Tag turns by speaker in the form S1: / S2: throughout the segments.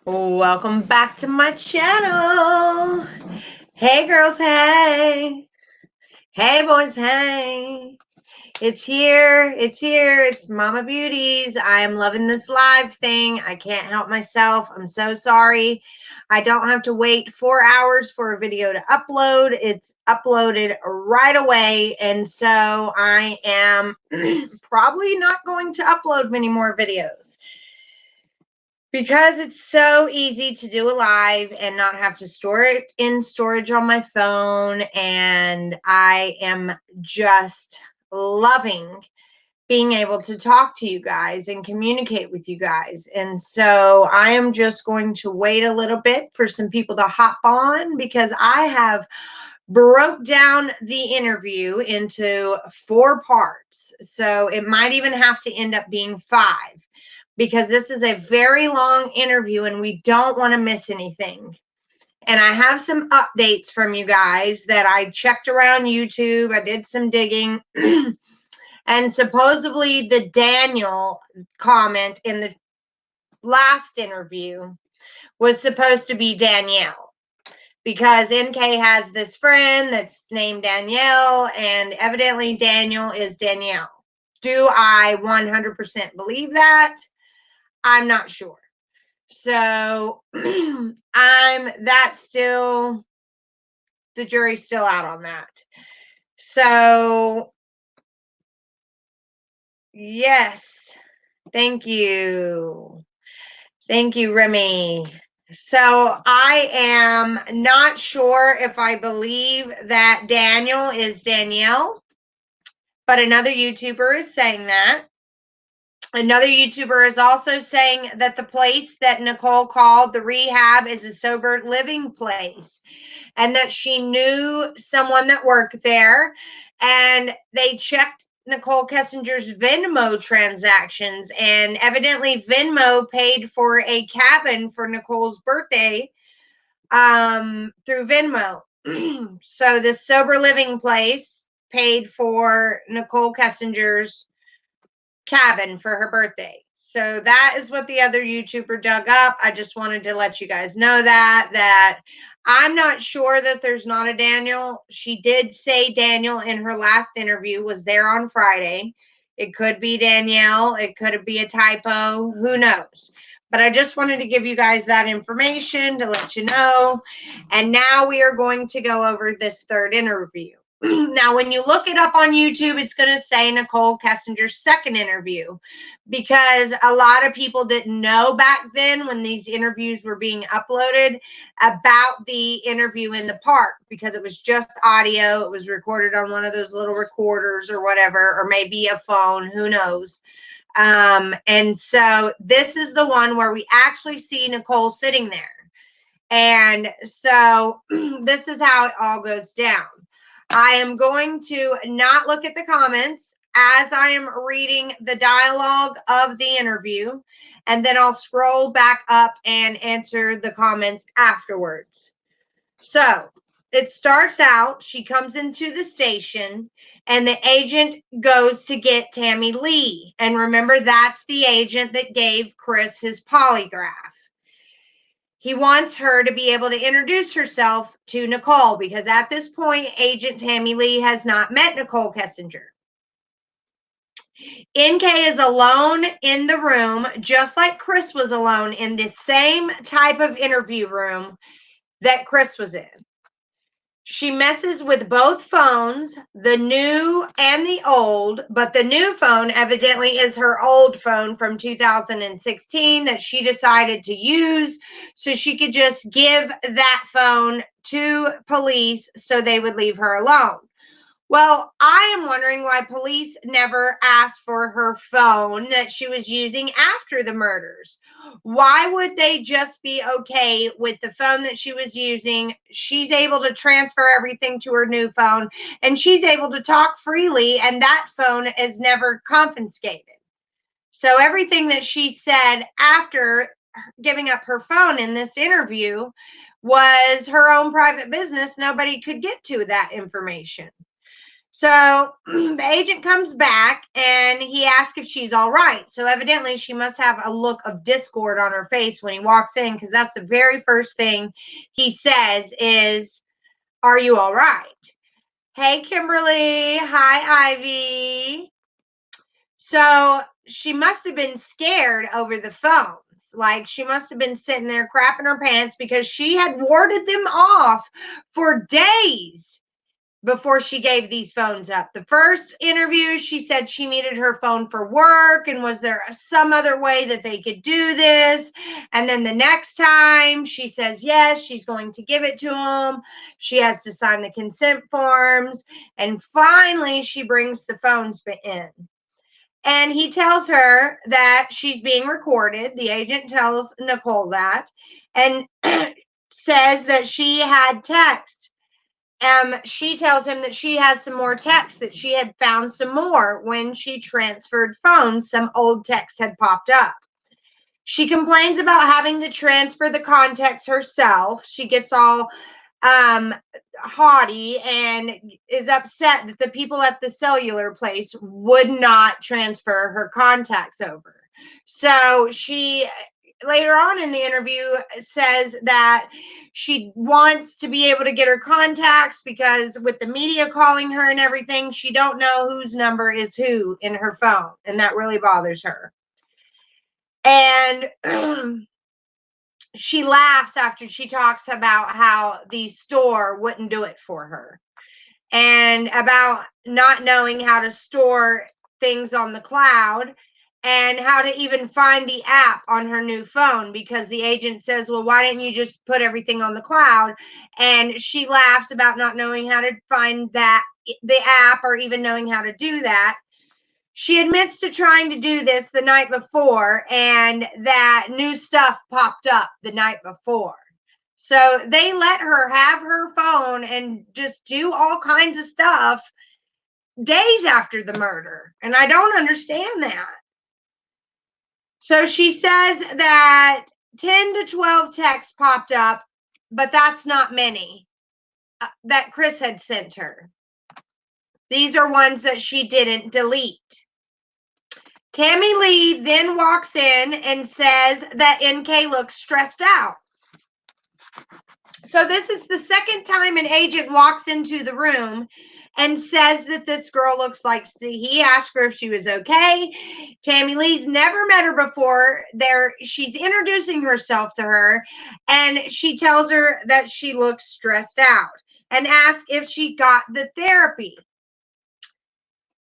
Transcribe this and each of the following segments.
S1: Welcome back to my channel. Hey girls, hey. Hey boys, hey. It's here. It's Mama Beauties. I am loving this live thing. I can't help myself. I'm so sorry. I don't have to wait 4 hours for a video to upload. It's uploaded right away. And so I am probably not going to upload many more videos, because it's so easy to do a live and not have to store it in storage on my phone. And I am just loving being able to talk to you guys and communicate with you guys. And so I am just going to wait a little bit for some people to hop on, because I have broke down the interview into 4 parts. So it might even have to end up being 5, because this is a very long interview and we don't want to miss anything. And I have some updates from you guys that I checked around YouTube. I did some digging. And supposedly the Daniel comment in the last interview was supposed to be Danielle, because NK has this friend that's named Danielle, and evidently Daniel is Danielle. Do I 100% believe that? I'm not sure. So that's still, the jury's still out on that. So yes, thank you. Thank you, Remy. So I am not sure if I believe that Daniel is Danielle, but another YouTuber is saying that. Another YouTuber is also saying that the place that Nichol called the rehab is a sober living place, and that she knew someone that worked there, and they checked Nichol Kessinger's Venmo transactions, and evidently Venmo paid for a cabin for Nichol's birthday through Venmo. So this sober living place paid for Nichol Kessinger's cabin for her birthday. So that is what the other YouTuber dug up. I just wanted to let you guys know that I'm not sure that there's not a Daniel. She did say Daniel in her last interview was there on Friday. It could be Danielle. It could be a typo. Who knows? But I just wanted to give you guys that information to let you know. And now we are going to go over this third interview. Now, when you look it up on YouTube, it's going to say Nichol Kessinger's second interview, because a lot of people didn't know back then when these interviews were being uploaded about the interview in the park, because it was just audio. It was recorded on one of those little recorders or whatever, or maybe a phone, who knows. And so this is the one where we actually see Nichol sitting there. And so this is how it all goes down. I am going to not look at the comments as I am reading the dialogue of the interview, and then I'll scroll back up and answer the comments afterwards. So it starts out, she comes into the station, and the agent goes to get Tammy Lee. And remember, that's the agent that gave Chris his polygraph. He wants her to be able to introduce herself to Nichol, because at this point, Agent Tammy Lee has not met Nichol Kessinger. NK is alone in the room, just like Chris was alone in the same type of interview room that Chris was in. She messes with both phones, the new and the old, but the new phone evidently is her old phone from 2016 that she decided to use so she could just give that phone to police so they would leave her alone. Well, I am wondering why police never asked for her phone that she was using after the murders. Why would they just be okay with the phone that she was using? She's able to transfer everything to her new phone, and she's able to talk freely, and that phone is never confiscated. So everything that she said after giving up her phone in this interview was her own private business. Nobody could get to that information. So the agent comes back and he asks if she's all right. So evidently she must have a look of discord on her face when he walks in, because that's the very first thing he says is, "Are you all right?" Hey, Kimberly. Hi, Ivy. So she must have been scared over the phones. Like, she must have been sitting there crapping her pants because she had warded them off for days before she gave these phones up. The first interview, she said she needed her phone for work, and was there some other way that they could do this? And then the next time, she says yes, she's going to give it to him. She has to sign the consent forms, and finally she brings the phones in. And he tells her that she's being recorded. The agent tells Nichol that, and says that she had texts. She tells him that she has some more texts, that she had found some more when she transferred phones. Some old texts had popped up. She complains about having to transfer the contacts herself. She gets all haughty and is upset that the people at the cellular place would not transfer her contacts over. So she later on in the interview says that she wants to be able to get her contacts, because with the media calling her and everything, she don't know whose number is who in her phone, and that really bothers her. And she laughs after she talks about how the store wouldn't do it for her, and about not knowing how to store things on the cloud, and how to even find the app on her new phone, because the agent says, well, why didn't you just put everything on the cloud? And she laughs about not knowing how to find that, the app, or even knowing how to do that. She admits to trying to do this the night before, and that new stuff popped up the night before. So they let her have her phone and just do all kinds of stuff days after the murder. And I don't understand that. So she says that 10 to 12 texts popped up, but that's not many that Chris had sent her. These are ones that she didn't delete. Tammy Lee then walks in and says that NK looks stressed out. So this is the second time an agent walks into the room and says that this girl looks like, see, he asked her if she was okay. Tammy Lee's never met her before. She's introducing herself to her, and she tells her that she looks stressed out and asks if she got the therapy,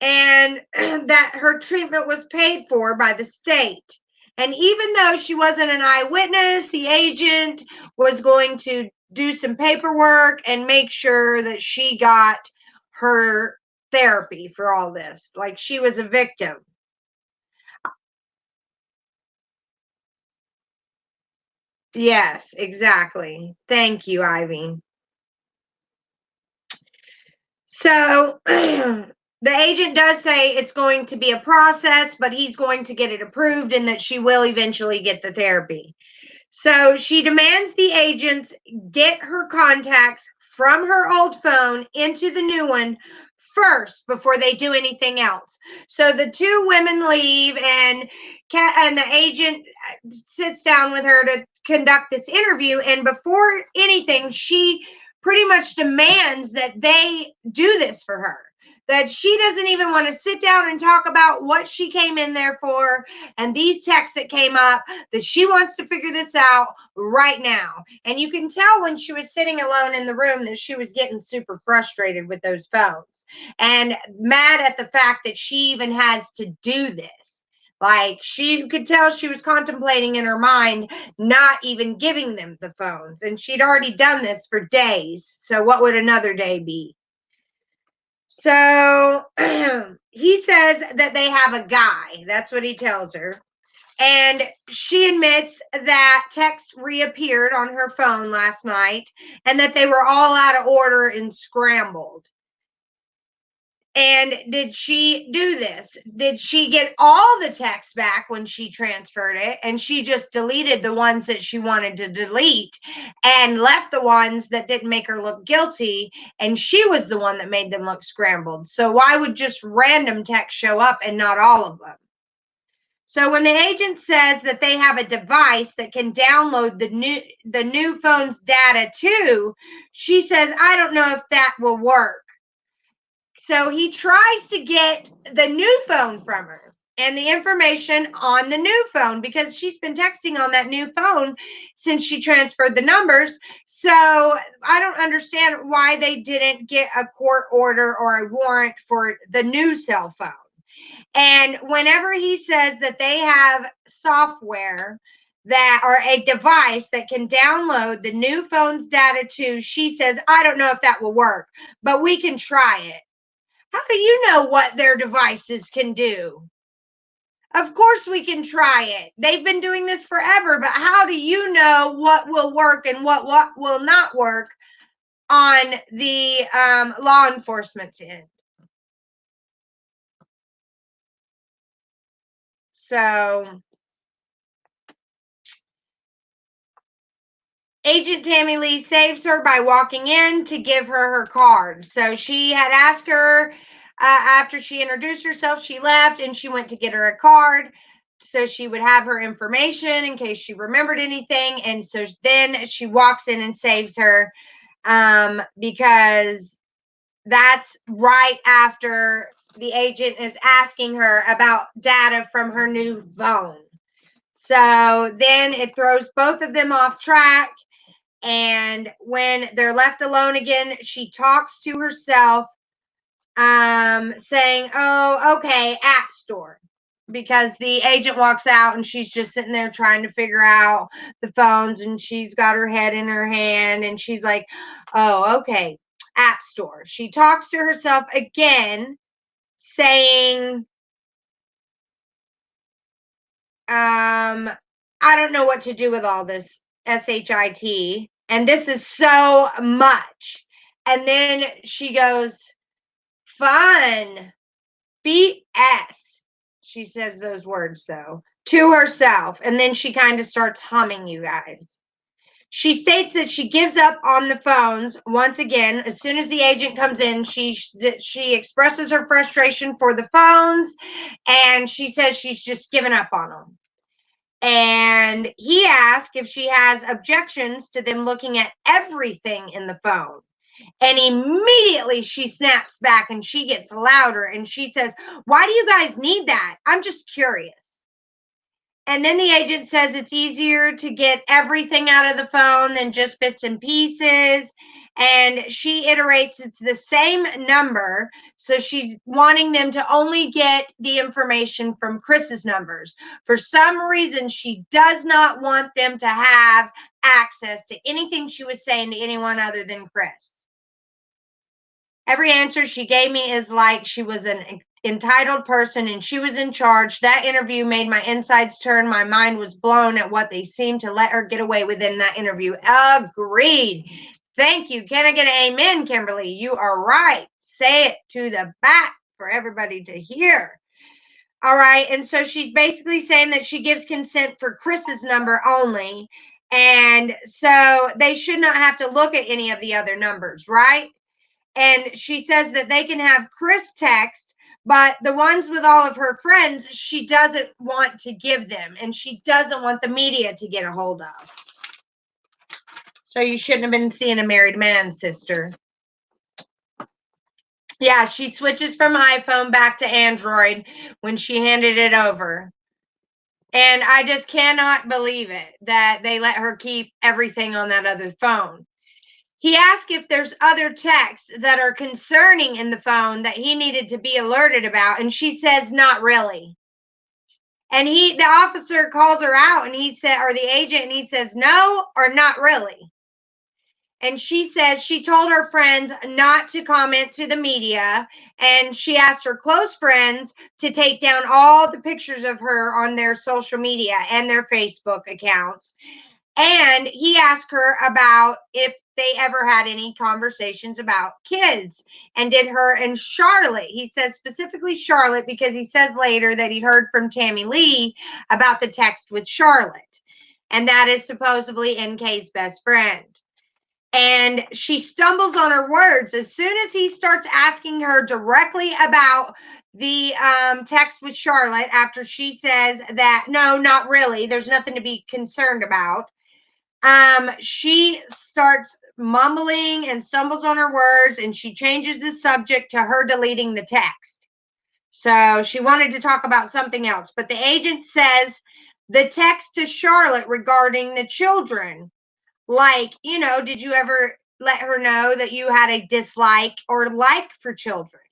S1: and that her treatment was paid for by the state. And even though she wasn't an eyewitness, the agent was going to do some paperwork and make sure that she got her therapy for all this, like she was a victim. Yes, exactly. Thank you, Ivy. So the agent does say it's going to be a process, but he's going to get it approved, and that she will eventually get the therapy. So she demands the agents get her contacts from her old phone into the new one first before they do anything else. So the two women leave, and the agent sits down with her to conduct this interview. And before anything, she pretty much demands that they do this for her, that she doesn't even want to sit down and talk about what she came in there for and these texts that came up, that she wants to figure this out right now. And you can tell when she was sitting alone in the room that she was getting super frustrated with those phones and mad at the fact that she even has to do this. Like, she could tell she was contemplating in her mind not even giving them the phones. And she'd already done this for days. So what would another day be? So he says that they have a guy. That's what he tells her. And she admits that texts reappeared on her phone last night, and that they were all out of order and scrambled. And did she do this? Did she get all the text back when she transferred it, and she just deleted the ones that she wanted to delete and left the ones that didn't make her look guilty, and she was the one that made them look scrambled? So why would just random text show up and not all of them? So when the agent says that they have a device that can download the new phone's data too, she says, I don't know if that will work. So he tries to get the new phone from her and the information on the new phone, because she's been texting on that new phone since she transferred the numbers. So I don't understand why they didn't get a court order or a warrant for the new cell phone. And whenever he says that they have software that, or a device that can download the new phone's data too, she says, I don't know if that will work, but we can try it. How do you know what their devices can do? Of course we can try it. They've been doing this forever, but how do you know what will work and what will not work on the law enforcement's end? So Agent Tammy Lee saves her by walking in to give her card. So she had asked her after she introduced herself, she left and she went to get her a card so she would have her information in case she remembered anything. And so then she walks in and saves her, because that's right after the agent is asking her about data from her new phone. So then it throws both of them off track. And when they're left alone again, she talks to herself, saying, oh, okay, App Store. Because the agent walks out and she's just sitting there trying to figure out the phones, and she's got her head in her hand and she's like, oh, okay, App Store. She talks to herself again, saying, I don't know what to do with all this SHIT, and this is so much. And then she goes, fun, BS. She says those words though to herself, and then she kind of starts humming, you guys. She states that she gives up on the phones once again. As soon as the agent comes in, she expresses her frustration for the phones, and she says she's just given up on them. And he asked if she has objections to them looking at everything in the phone. And immediately she snaps back and she gets louder and she says, why do you guys need that? I'm just curious. And then the agent says it's easier to get everything out of the phone than just bits and pieces. And she iterates it's the same number. So she's wanting them to only get the information from Chris's numbers. For some reason, she does not want them to have access to anything she was saying to anyone other than Chris. Every answer she gave me is like she was an entitled person and she was in charge. That interview made my insides turn. My mind was blown at what they seemed to let her get away with in that interview. Agreed. Thank you. Can I get an amen, Kimberly? You are right. Say it to the back for everybody to hear. All right. And so she's basically saying that she gives consent for Chris's number only. And so they should not have to look at any of the other numbers, right? And she says that they can have Chris text, but the ones with all of her friends, she doesn't want to give them, and she doesn't want the media to get a hold of. So you shouldn't have been seeing a married man, sister. Yeah, she switches from iPhone back to Android when she handed it over. And I just cannot believe it that they let her keep everything on that other phone. He asked if there's other texts that are concerning in the phone that he needed to be alerted about, and she says not really. And the officer calls her out, and he said, or the agent, and he says no or not really. And she says she told her friends not to comment to the media, and she asked her close friends to take down all the pictures of her on their social media and their Facebook accounts. And he asked her about if they ever had any conversations about kids. And did her and Charlotte, he says specifically Charlotte, because he says later that he heard from Tammy Lee about the text with Charlotte. And that is supposedly NK's best friend. And she stumbles on her words. As soon as he starts asking her directly about the text with Charlotte, after she says that, no, not really, there's nothing to be concerned about, she starts mumbling and stumbles on her words, and she changes the subject to her deleting the text. So she wanted to talk about something else, but the agent says the text to Charlotte regarding the children, like, did you ever let her know that you had a dislike or like for children?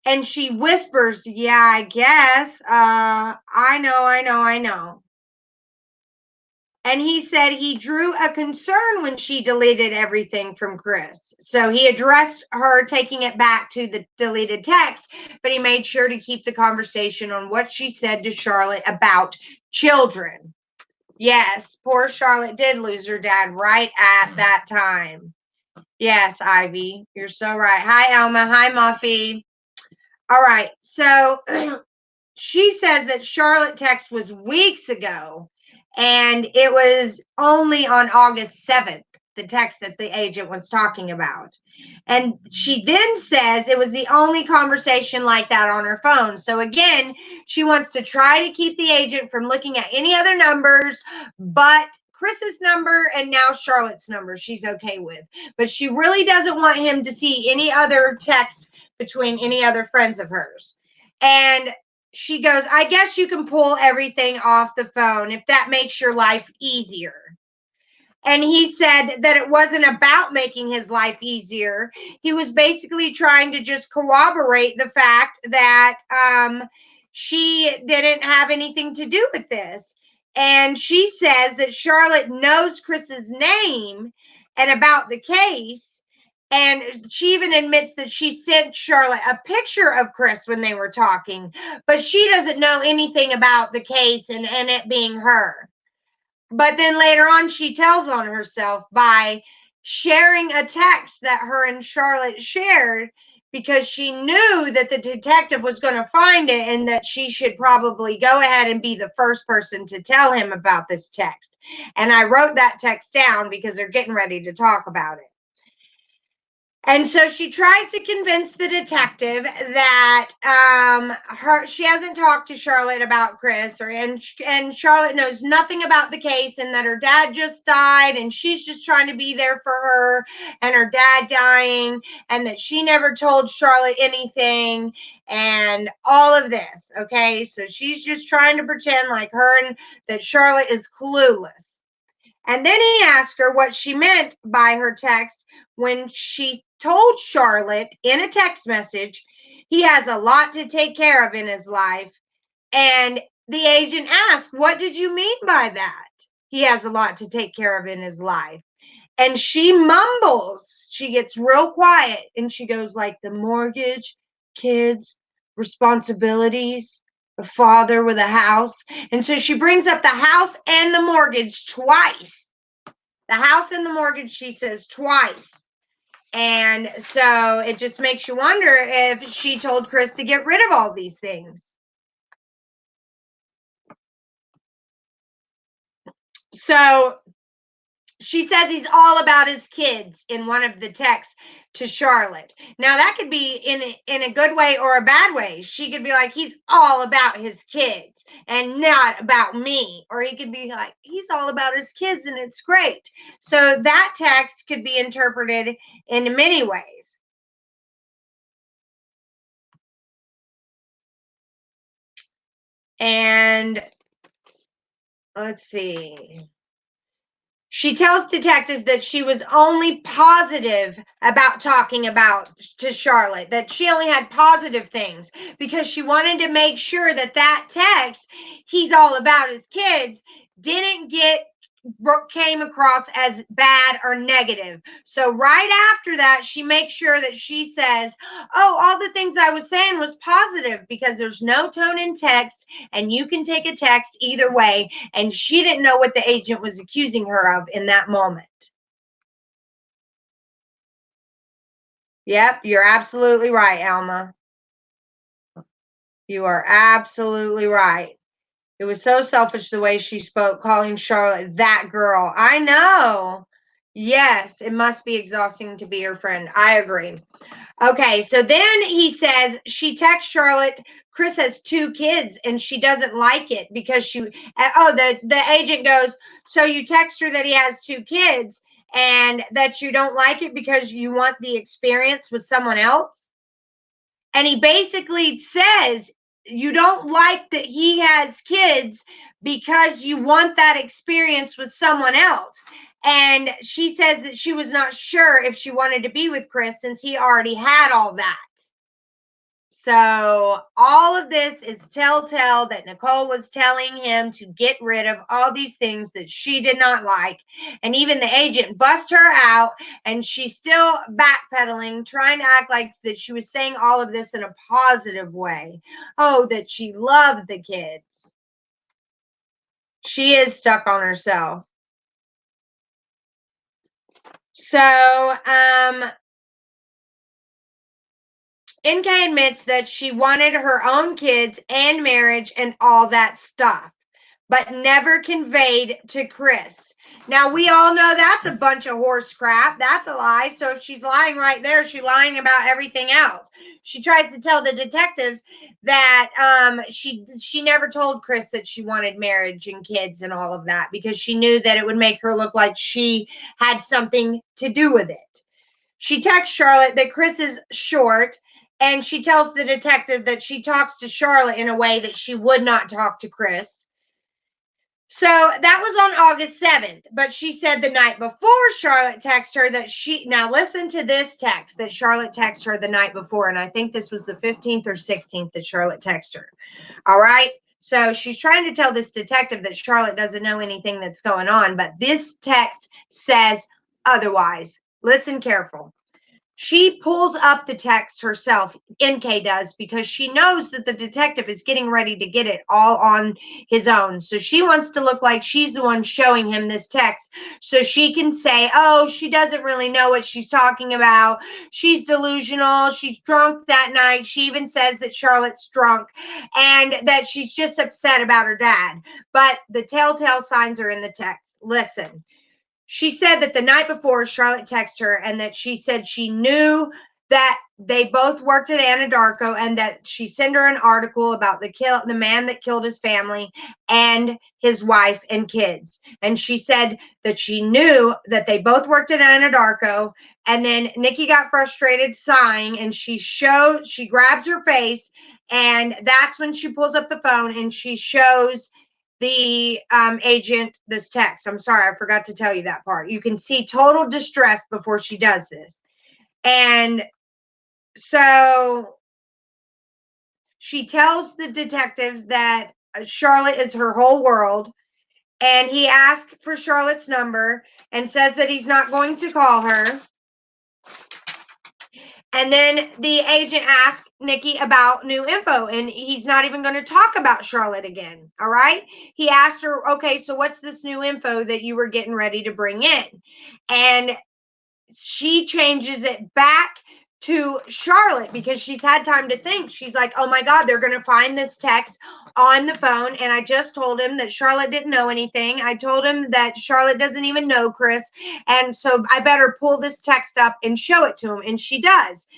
S1: And she whispers, yeah, I guess. I know. And he said he drew a concern when she deleted everything from Chris. So he addressed her taking it back to the deleted text, but he made sure to keep the conversation on what she said to Charlotte about children. Yes, poor Charlotte did lose her dad right at that time. Yes, Ivy, you're so right. Hi, Elma. Hi, Muffy. All right, so she says that Charlotte text was weeks ago, and it was only on August 7th, the text that the agent was talking about. And she then says it was the only conversation like that on her phone. So again, she wants to try to keep the agent from looking at any other numbers, but Chris's number and now Charlotte's number she's okay with. But she really doesn't want him to see any other text between any other friends of hers. And she goes, I guess you can pull everything off the phone if that makes your life easier. And he said that it wasn't about making his life easier. He was basically trying to just corroborate the fact that she didn't have anything to do with this. And she says that Charlotte knows Chris's name and about the case. And she even admits that she sent Charlotte a picture of Chris when they were talking, but she doesn't know anything about the case and it being her. But then later on, she tells on herself by sharing a text that her and Charlotte shared because she knew that the detective was going to find it and that she should probably go ahead and be the first person to tell him about this text. And I wrote that text down because they're getting ready to talk about it. And so she tries to convince the detective that she hasn't talked to Charlotte about Chris, and Charlotte knows nothing about the case, and that her dad just died, and she's just trying to be there for her, and her dad dying, and that she never told Charlotte anything, and all of this. Okay, so she's just trying to pretend like her and that Charlotte is clueless. And then he asked her what she meant by her text when she told Charlotte in a text message, he has a lot to take care of in his life. And the agent asked, what did you mean by that? He has a lot to take care of in his life. And she mumbles. She gets real quiet and she goes like the mortgage, kids, responsibilities, a father with a house. And so she brings up the house and the mortgage twice. The house and the mortgage, she says twice. And so it just makes you wonder if she told Chris to get rid of all these things. So she says he's all about his kids in one of the texts to Charlotte. Now that could be in a good way or a bad way. She could be like, he's all about his kids and not about me. Or he could be like, he's all about his kids and it's great. So that text could be interpreted in many ways. And let's see. She tells detectives that she was only positive about talking about to Charlotte, that she only had positive things because she wanted to make sure that that text, he's all about his kids, didn't came across as bad or negative. So right after that, she makes sure that she says, oh, all the things I was saying was positive because there's no tone in text and you can take a text either way. And she didn't know what the agent was accusing her of in that moment. Yep, you're absolutely right, Alma. You are absolutely right. It was so selfish the way she spoke, calling Charlotte that girl. I know. Yes, it must be exhausting to be her friend. I agree. Okay, so then he says she texts Charlotte. Chris has 2 kids and she doesn't like it because the agent goes, so you text her that he has 2 kids and that you don't like it because you want the experience with someone else. And he basically says you don't like that he has kids because you want that experience with someone else. And she says that she was not sure if she wanted to be with Chris since he already had all that. So all of this is telltale that Nichol was telling him to get rid of all these things that she did not like. And even the agent bust her out and she's still backpedaling, trying to act like that she was saying all of this in a positive way. Oh, that she loved the kids. She is stuck on herself. So, NK admits that she wanted her own kids and marriage and all that stuff, but never conveyed to Chris. Now, we all know that's a bunch of horse crap. That's a lie. So if she's lying right there, she's lying about everything else. She tries to tell the detectives that she never told Chris that she wanted marriage and kids and all of that because she knew that it would make her look like she had something to do with it. She texts Charlotte that Chris is short, and she tells the detective that she talks to Charlotte in a way that she would not talk to Chris. So that was on August 7th, but she said the night before Charlotte texted her that now listen to this text that Charlotte texted her the night before, and I think this was the 15th or 16th that Charlotte texted her. All right. So she's trying to tell this detective that Charlotte doesn't know anything that's going on, but this text says otherwise. Listen careful. She pulls up the text herself, NK does, because she knows that the detective is getting ready to get it all on his own. So she wants to look like she's the one showing him this text so she can say, oh, she doesn't really know what she's talking about. She's delusional. She's drunk that night. She even says that Charlotte's drunk and that she's just upset about her dad. But the telltale signs are in the text. Listen. She said that the night before Charlotte texted her and that she said she knew that they both worked at Anadarko and that she sent her an article about the man that killed his family and his wife and kids. And she said that she knew that they both worked at Anadarko. And then Nikki got frustrated sighing and she grabs her face and that's when she pulls up the phone and she shows the agent this text. I'm sorry, I forgot to tell you that part. You can see total distress before she does this. And so she tells the detectives that Charlotte is her whole world. And he asks for Charlotte's number and says that he's not going to call her. And then the agent asked Nikki about new info, and he's not even going to talk about Charlotte again. All right. He asked her, okay, so what's this new info that you were getting ready to bring in? And she changes it back to Charlotte because she's had time to think. She's like, oh my God, they're going to find this text on the phone. And I just told him that Charlotte didn't know anything. I told him that Charlotte doesn't even know Chris. And so I better pull this text up and show it to him. And she does.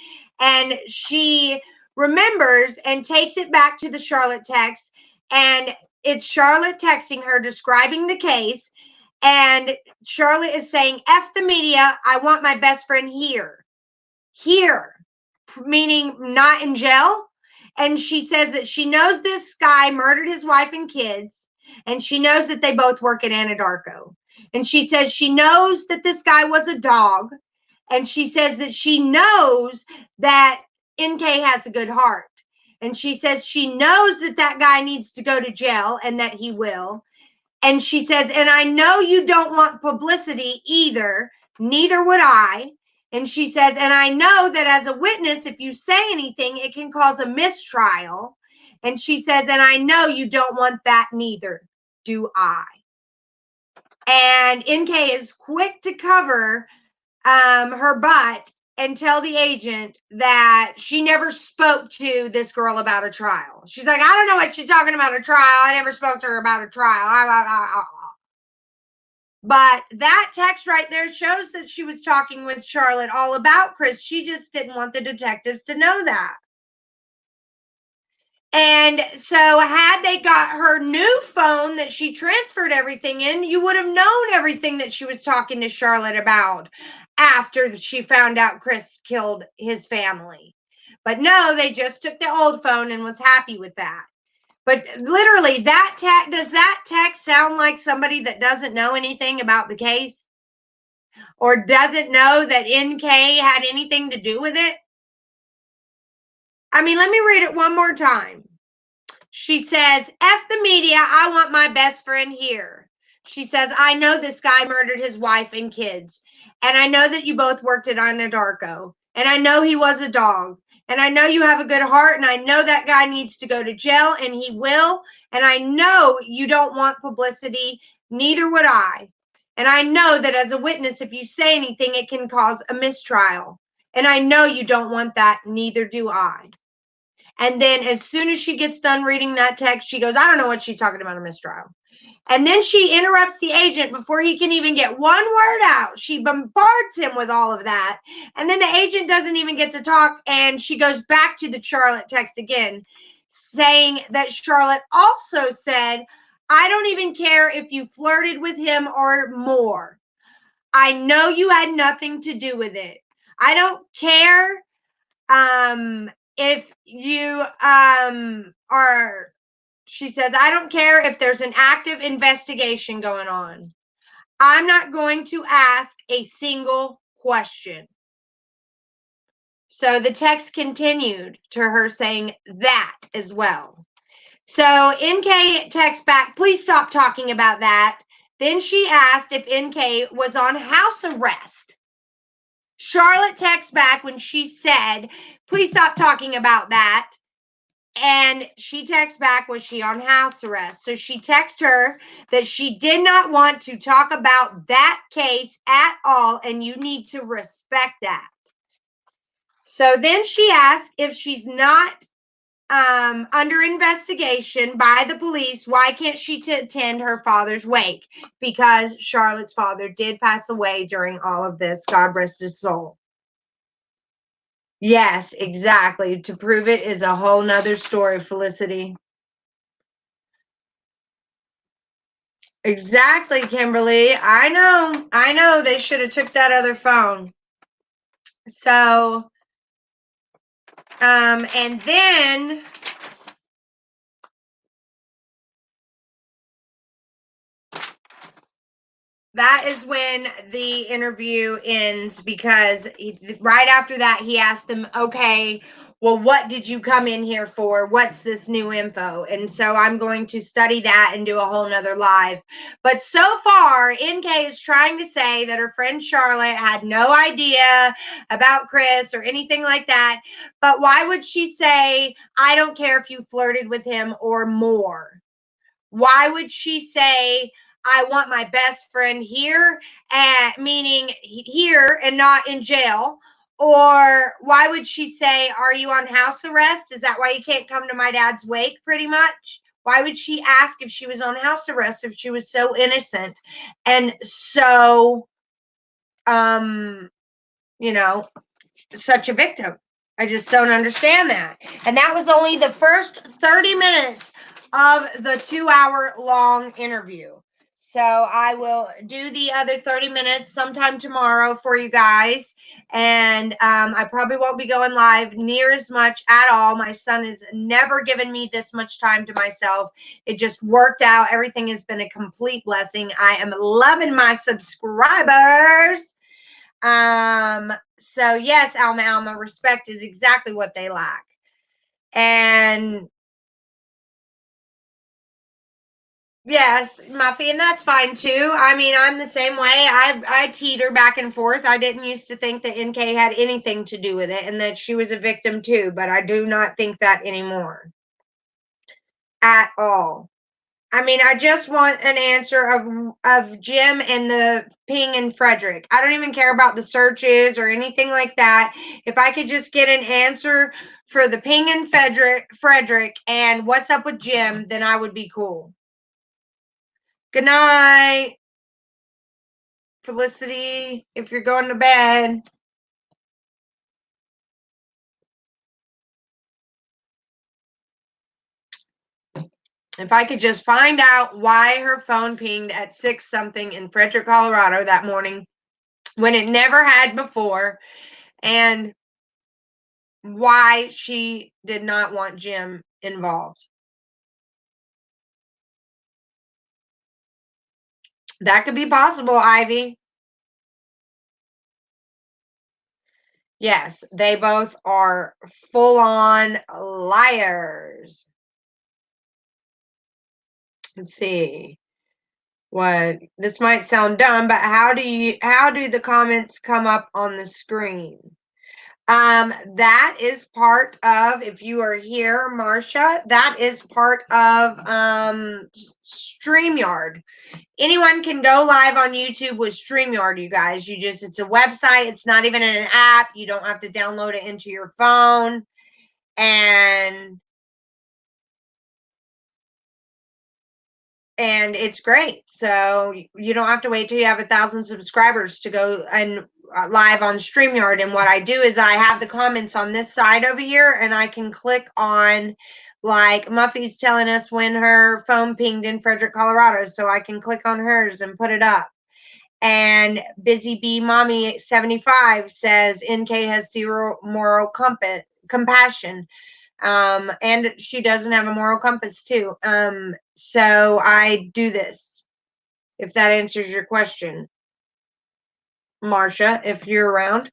S1: And she remembers and takes it back to the Charlotte text. And it's Charlotte texting her, describing the case. And Charlotte is saying, F the media. I want my best friend here. Here, meaning not in jail. And she says that she knows this guy murdered his wife and kids. And she knows that they both work at Anadarko. And she says she knows that this guy was a dog. And she says that she knows that NK has a good heart. And she says she knows that that guy needs to go to jail and that he will. And she says, and I know you don't want publicity either. Neither would I. And she says, and I know that as a witness, if you say anything, it can cause a mistrial. And she says, and I know you don't want that neither do I. And NK is quick to cover her butt and tell the agent that she never spoke to this girl about a trial. She's like, I don't know what she's talking about a trial. I never spoke to her about a trial. But that text right there shows that she was talking with Charlotte all about Chris. She just didn't want the detectives to know that. And so had they got her new phone that she transferred everything in, you would have known everything that she was talking to Charlotte about after she found out Chris killed his family. But no, they just took the old phone and was happy with that. But literally, does that text sound like somebody that doesn't know anything about the case? Or doesn't know that NK had anything to do with it? I mean, let me read it one more time. She says, F the media, I want my best friend here. She says, I know this guy murdered his wife and kids. And I know that you both worked at Anadarko. And I know he was a dog. And I know you have a good heart. And I know that guy needs to go to jail. And he will. And I know you don't want publicity. Neither would I. And I know that as a witness, if you say anything, it can cause a mistrial. And I know you don't want that. Neither do I. And then as soon as she gets done reading that text, she goes, I don't know what she's talking about, a mistrial. And then she interrupts the agent before he can even get one word out. She bombards him with all of that. And then the agent doesn't even get to talk. And she goes back to the Charlotte text again, saying that Charlotte also said, I don't even care if you flirted with him or more. I know you had nothing to do with it. I don't care if you are, she says, I don't care if there's an active investigation going on. I'm not going to ask a single question. So the text continued to her saying that as well. So NK texts back, please stop talking about that. Then she asked if NK was on house arrest. Charlotte texts back when she said, please stop talking about that. And she texts back, was she on house arrest? So she texts her that she did not want to talk about that case at all, and you need to respect that. So then she asks if she's not under investigation by the police, why can't she attend her father's wake? Because Charlotte's father did pass away during all of this. God rest his soul. Yes, exactly. To prove it is a whole nother story, Felicity. Exactly, Kimberly. I know they should have took that other phone. So, and then that is when the interview ends, because right after that, he asked them, okay, well, what did you come in here for? What's this new info? And so I'm going to study that and do a whole nother live. But so far, NK is trying to say that her friend Charlotte had no idea about Chris or anything like that. But why would she say, I don't care if you flirted with him or more? Why would she say, I want my best friend here, meaning here and not in jail? Or why would she say, are you on house arrest? Is that why you can't come to my dad's wake, pretty much? Why would she ask if she was on house arrest if she was so innocent and so, you know, such a victim? I just don't understand that. And that was only the first 30 minutes of the 2-hour long interview. So I will do the other 30 minutes sometime tomorrow for you guys. And I probably won't be going live near as much at all. My son has never given me this much time to myself. It just worked out. Everything has been a complete blessing. I am loving my subscribers. So yes, Alma, respect is exactly what they lack. And yes, Muffy, and that's fine too. I mean, I'm the same way. I teeter back and forth. I didn't used to think that NK had anything to do with it and that she was a victim too, but I do not think that anymore. At all. I mean, I just want an answer of Jim and the Ping and Frederick. I don't even care about the searches or anything like that. If I could just get an answer for the Ping and Frederick and what's up with Jim, then I would be cool. Good night, Felicity, if you're going to bed. If I could just find out why her phone pinged at 6 something in Frederick, Colorado that morning when it never had before, and why she did not want Jim involved. That could be possible, Ivy. Yes, they both are full on liars. Let's see. What this might sound dumb, but how do the comments come up on the screen? That is part of, if you are here, Marcia, that is part of StreamYard. Anyone can go live on YouTube with StreamYard, you guys. It's a website. It's not even an app. You don't have to download it into your phone. And it's great. So you don't have to wait till you have 1,000 subscribers to go and live on StreamYard. And what I do is I have the comments on this side over here, and I can click on, like, Muffy's telling us when her phone pinged in Frederick, Colorado. So I can click on hers and put it up. And Busy Bee Mommy 75 says NK has zero moral compassion. And she doesn't have a moral compass too. So I do this, if that answers your question, Marcia, if you're around.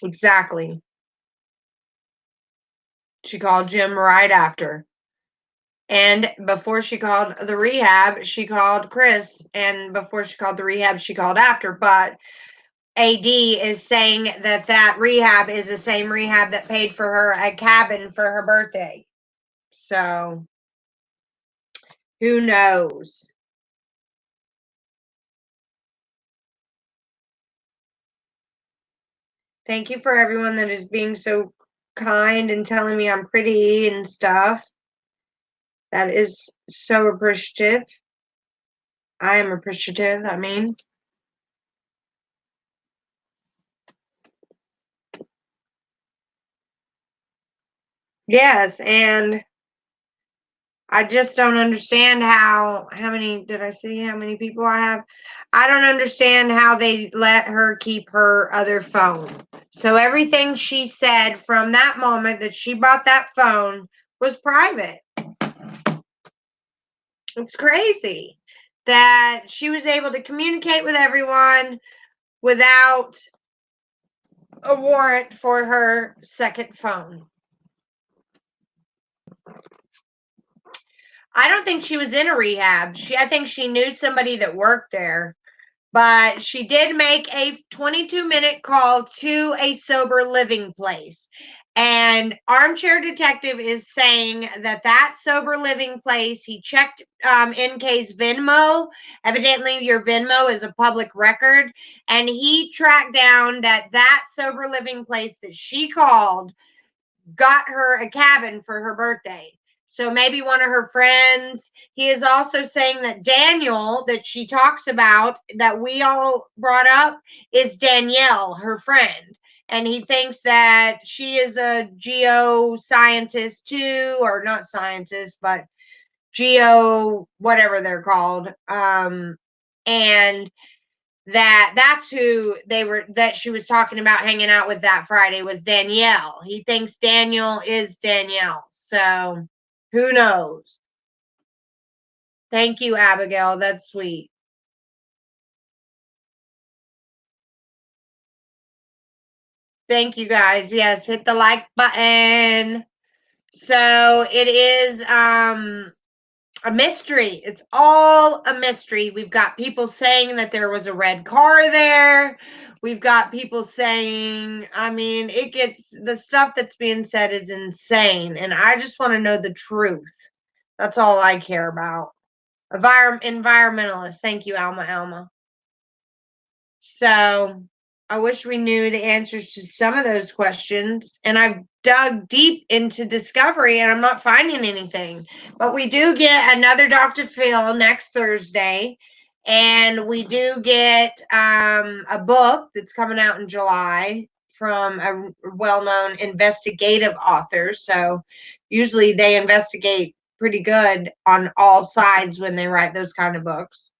S1: Exactly. She called Jim right after. And before she called the rehab, she called Chris. And before she called the rehab, she called after. But AD is saying that rehab is the same rehab that paid for her a cabin for her birthday. So who knows? Thank you for everyone that is being so kind and telling me I'm pretty and stuff. That is so appreciative. I am appreciative, I mean. Yes, and I just don't understand how many did I see how many people I have? I don't understand how they let her keep her other phone. So everything she said from that moment that she bought that phone was private. It's crazy that she was able to communicate with everyone without a warrant for her second phone. I don't think she was in a rehab. I think she knew somebody that worked there, but she did make a 22-minute call to a sober living place. And Armchair Detective is saying that sober living place, he checked NK's Venmo. Evidently, your Venmo is a public record. And he tracked down that sober living place that she called got her a cabin for her birthday. So maybe one of her friends. He is also saying that Daniel, that she talks about, that we all brought up, is Danielle, her friend. And he thinks that she is a geoscientist too, or not scientist, but geo, whatever they're called. And that's who that she was talking about hanging out with that Friday was Danielle. He thinks Daniel is Danielle. So who knows? Thank you, Abigail. That's sweet. Thank you guys. Yes, hit the like button. So it is a mystery. It's all a mystery. We've got people saying that there was a red car there. We've got people saying, I mean, the stuff that's being said is insane. And I just want to know the truth. That's all I care about. Environmentalist. Thank you, Alma. So I wish we knew the answers to some of those questions. And I've dug deep into discovery and I'm not finding anything. But we do get another Dr. Phil next Thursday. And we do get a book that's coming out in July from a well-known investigative author. So usually they investigate pretty good on all sides when they write those kind of books.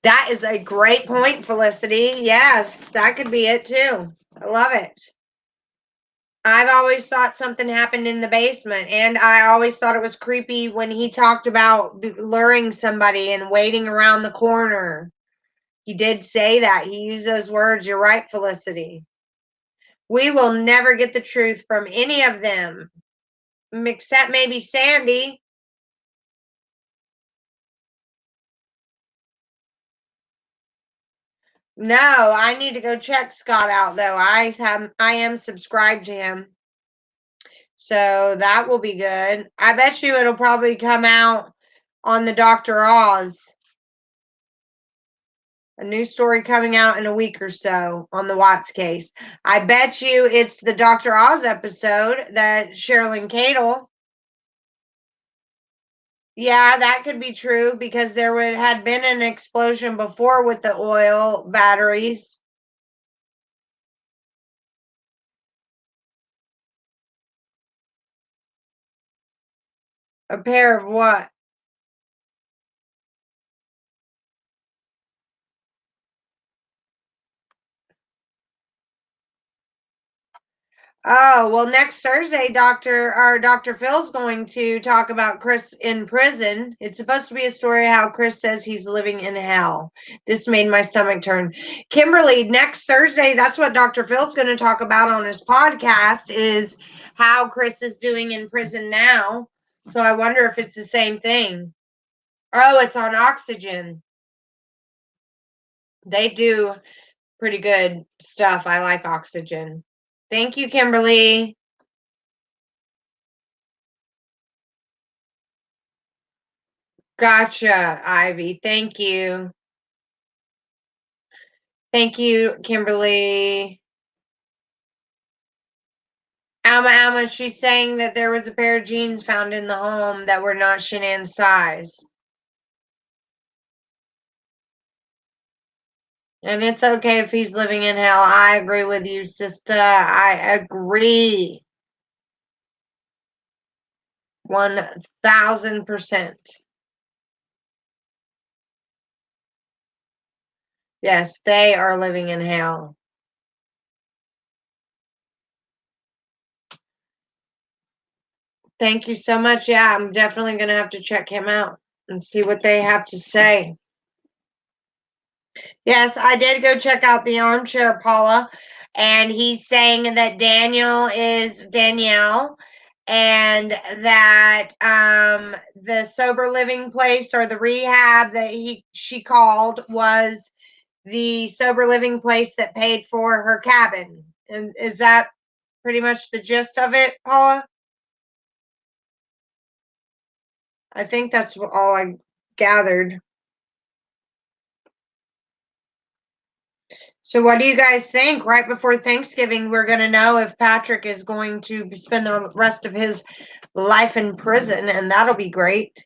S1: That is a great point, Felicity. Yes, that could be it too. I love it. I've always thought something happened in the basement, and I always thought it was creepy when he talked about luring somebody and waiting around the corner. He did say that. He used those words. You're right, Felicity. We will never get the truth from any of them, except maybe Sandy. No, I need to go check Scott out though. I am subscribed to him. So that will be good. I bet you it'll probably come out on the Dr. Oz. A new story coming out in a week or so on the Watts case. I bet you it's the Dr. Oz episode that Sherilyn Cadle. Yeah, that could be true because had been an explosion before with the oil batteries. A pair of what? Oh, well, next Thursday, Dr. Phil's going to talk about Chris in prison. It's supposed to be a story how Chris says he's living in hell. This made my stomach turn. Kimberly, next Thursday, that's what Dr. Phil's going to talk about on his podcast is how Chris is doing in prison now. So I wonder if it's the same thing. Oh, it's on Oxygen. They do pretty good stuff. I like Oxygen. Thank you, Kimberly. Gotcha, Ivy. Thank you. Thank you, Kimberly. Alma, she's saying that there was a pair of jeans found in the home that were not Shanann's size. And it's okay if he's living in hell. I agree with you, sister. I agree. 1000%. Yes, they are living in hell. Thank you so much. Yeah, I'm definitely going to have to check him out and see what they have to say. Yes, I did go check out the armchair, Paula, and he's saying that Daniel is Danielle and that the sober living place or the rehab that she called was the sober living place that paid for her cabin. And is that pretty much the gist of it, Paula? I think that's all I gathered. So what do you guys think? Right before Thanksgiving, we're going to know if Patrick is going to spend the rest of his life in prison, and that'll be great.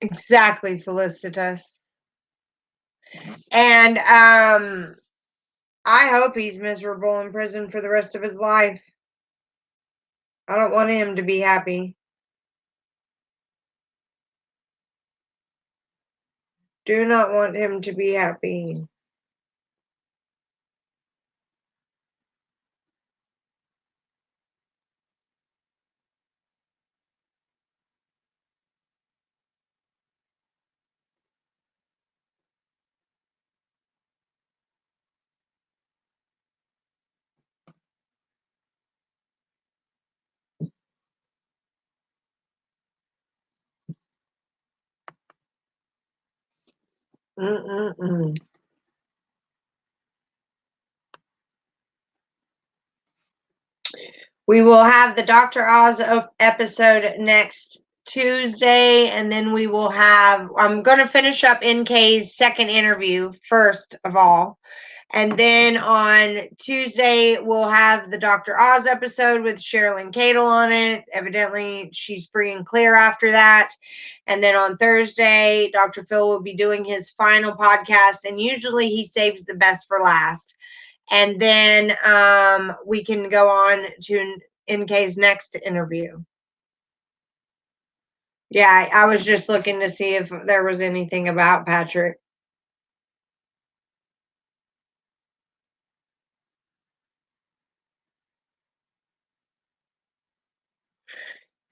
S1: Exactly, Felicitas. And I hope he's miserable in prison for the rest of his life. I don't want him to be happy. Do not want him to be happy. Mm-mm-mm. We will have the Dr. Oz episode next Tuesday, and then we will have, I'm going to finish up NK's second interview first of all. And then on Tuesday, we'll have the Dr. Oz episode with Sherilyn Cadle on it. Evidently, she's free and clear after that. And then on Thursday, Dr. Phil will be doing his final podcast. And usually he saves the best for last. And then we can go on to NK's next interview. Yeah, I was just looking to see if there was anything about Patrick.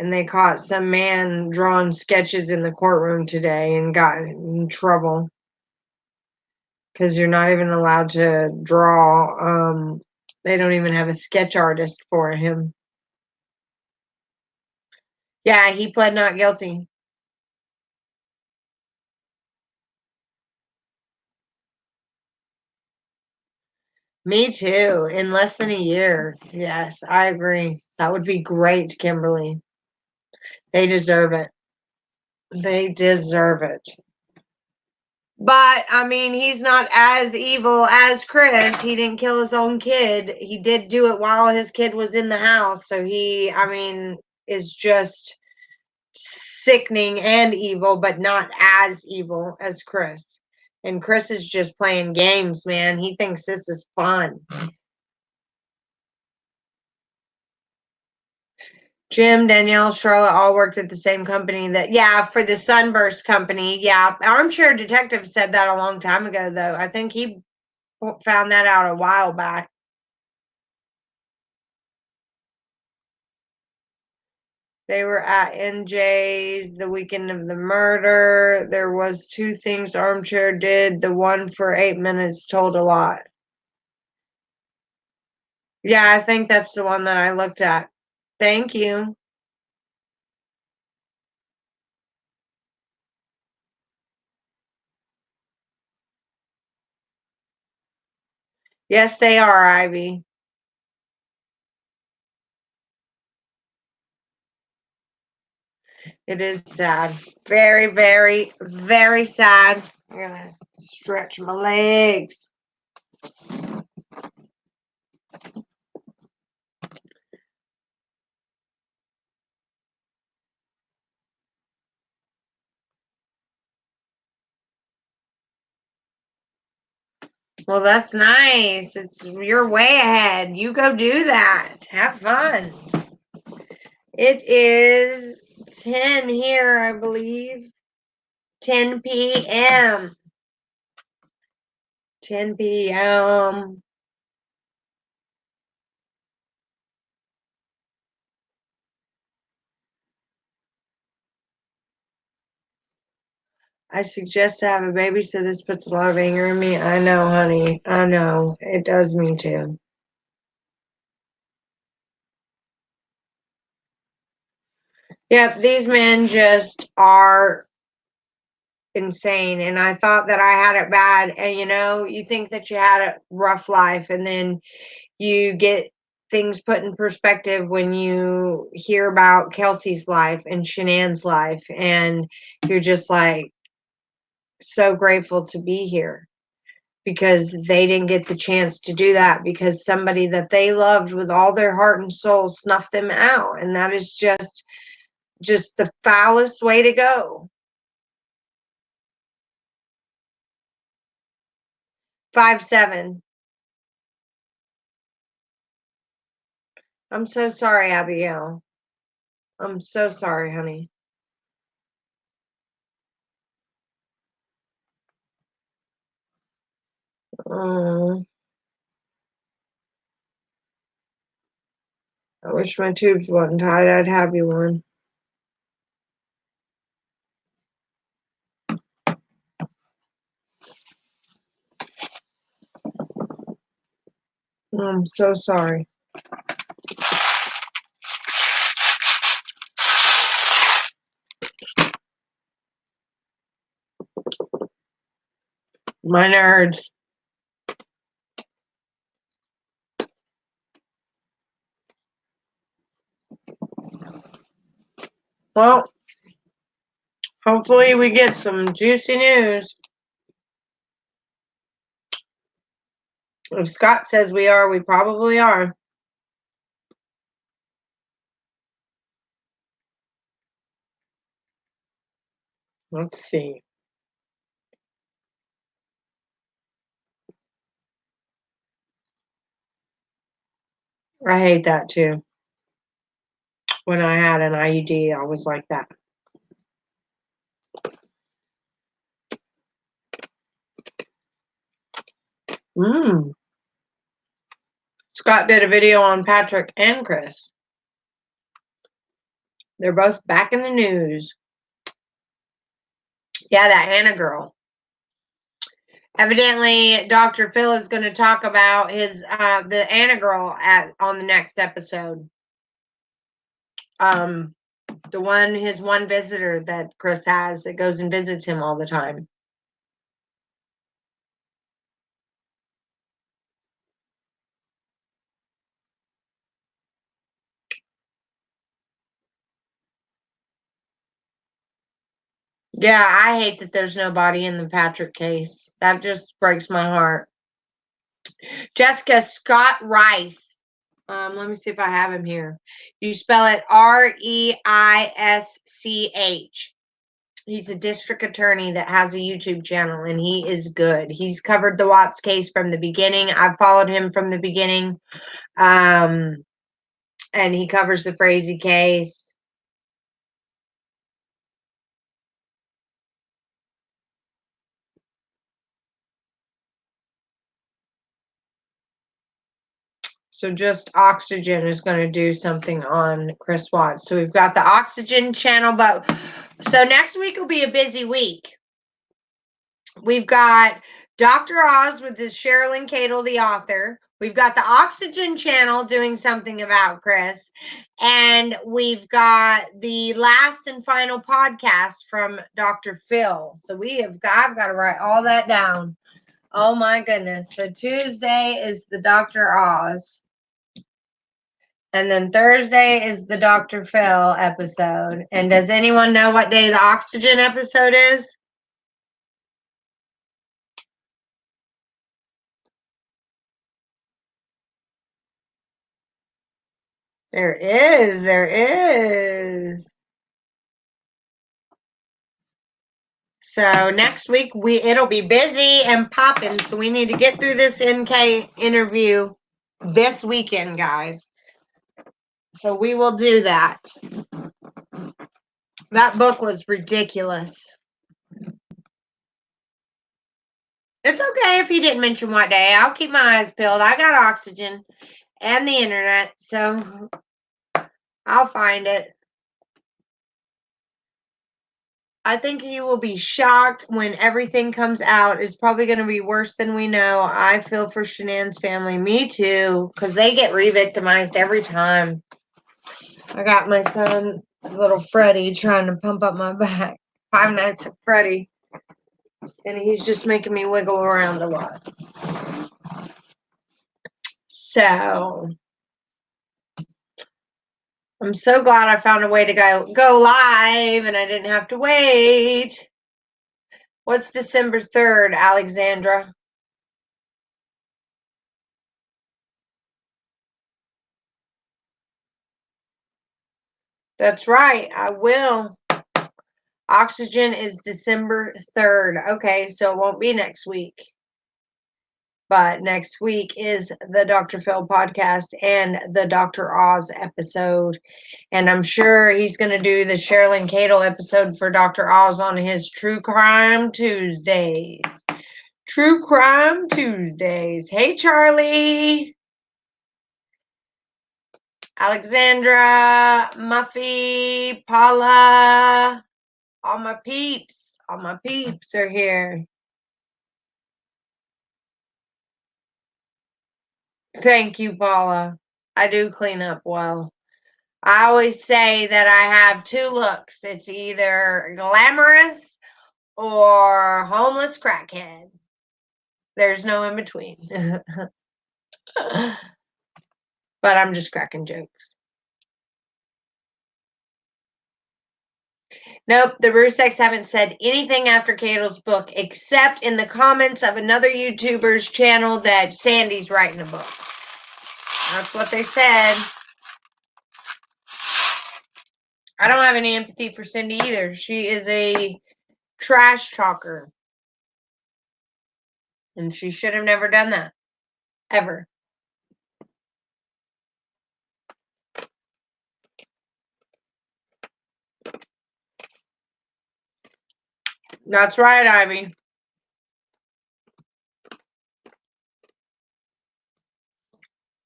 S1: And they caught some man drawing sketches in the courtroom today and got in trouble because you're not even allowed to draw. They don't even have a sketch artist for him. Yeah, he pled not guilty. Me too. In less than a year. Yes, I agree. That would be great, Kimberly. They deserve it. They deserve it. But I mean, he's not as evil as Chris. He didn't kill his own kid. He did do it while his kid was in the house. So he, I mean, is just sickening and evil, but not as evil as Chris. And Chris is just playing games, man. He thinks this is fun. Jim, Danielle, Charlotte all worked at the same company for the Sunburst company. Yeah. Armchair Detective said that a long time ago, though. I think he found that out a while back. They were at NJ's the weekend of the murder. There was two things Armchair did. The one for 8 minutes told a lot. Yeah, I think that's the one that I looked at. Thank you. Yes, they are, Ivy. It is sad. Very, very, very sad. I'm gonna stretch my legs. Well, that's nice. You're way ahead. You go do that. Have fun. It is 10 here, I believe. 10 p.m. 10 p.m. I suggest to have a baby, so this puts a lot of anger in me. I know, honey. I know. It does me too. Yep, these men just are insane. And I thought that I had it bad. And you think that you had a rough life, and then you get things put in perspective when you hear about Kelsey's life and Shanann's life, and you're just like so grateful to be here because they didn't get the chance to do that because somebody that they loved with all their heart and soul snuffed them out. And that is just the foulest way to go. 5'7". I'm so sorry, Abigail. I'm so sorry, honey. Oh, I wish my tubes wasn't tied. I'd have you one. I'm so sorry. My nerds. Well, hopefully we get some juicy news. If Scott says we are, we probably are. Let's see. I hate that too. When I had an IUD, I was like that. Scott did a video on Patrick and Chris. They're both back in the news. Yeah, that Hannah girl. Evidently, Dr. Phil is going to talk about his the Anna girl on the next episode. His one visitor that Chris has that goes and visits him all the time. Yeah, I hate that there's nobody in the Patrick case. That just breaks my heart. Jessica Scott Rice. Let me see if I have him here. You spell it Reisch. He's a district attorney that has a YouTube channel, and he is good. He's covered the Watts case from the beginning. I've followed him from the beginning. And he covers the Frazee case. So just Oxygen is going to do something on Chris Watts. So we've got the Oxygen channel, but so next week will be a busy week. We've got Dr. Oz with his Sherilyn Cadle, the author. We've got the Oxygen channel doing something about Chris. And we've got the last and final podcast from Dr. Phil. So I've got to write all that down. Oh my goodness. So Tuesday is the Dr. Oz. And then Thursday is the Dr. Phil episode. And does anyone know what day the Oxygen episode is? There is. So next week it'll be busy and popping. So we need to get through this NK interview this weekend, guys. So we will do that. That book was ridiculous. It's okay if he didn't mention what day. I'll keep my eyes peeled. I got Oxygen and the internet, so I'll find it. I think he will be shocked when everything comes out. It's probably going to be worse than we know. I feel for Shanann's family. Me too, because they get re-victimized every time. I got my son's little Freddie trying to pump up my back. 5 Nights at Freddy. And he's just making me wiggle around a lot. So I'm so glad I found a way to go live and I didn't have to wait. What's December 3rd, Alexandra? That's right, I will. Oxygen is December 3rd. Okay, so it won't be next week. But next week is the Dr. Phil podcast and the Dr. Oz episode. And I'm sure he's going to do the Sherilyn Cadle episode for Dr. Oz on his True Crime Tuesdays. True Crime Tuesdays. Hey, Charlie. Alexandra, Muffy, Paula, all my peeps are here. Thank you, Paula. I do clean up well. I always say that I have 2 looks. It's either glamorous or homeless crackhead. There's no in between. But I'm just cracking jokes. Nope, the Ruseks haven't said anything after Cato's book except in the comments of another YouTuber's channel that Sandy's writing a book. That's what they said. I don't have any empathy for Cindy either. She is a trash talker. And she should have never done that. Ever. That's right, Ivy.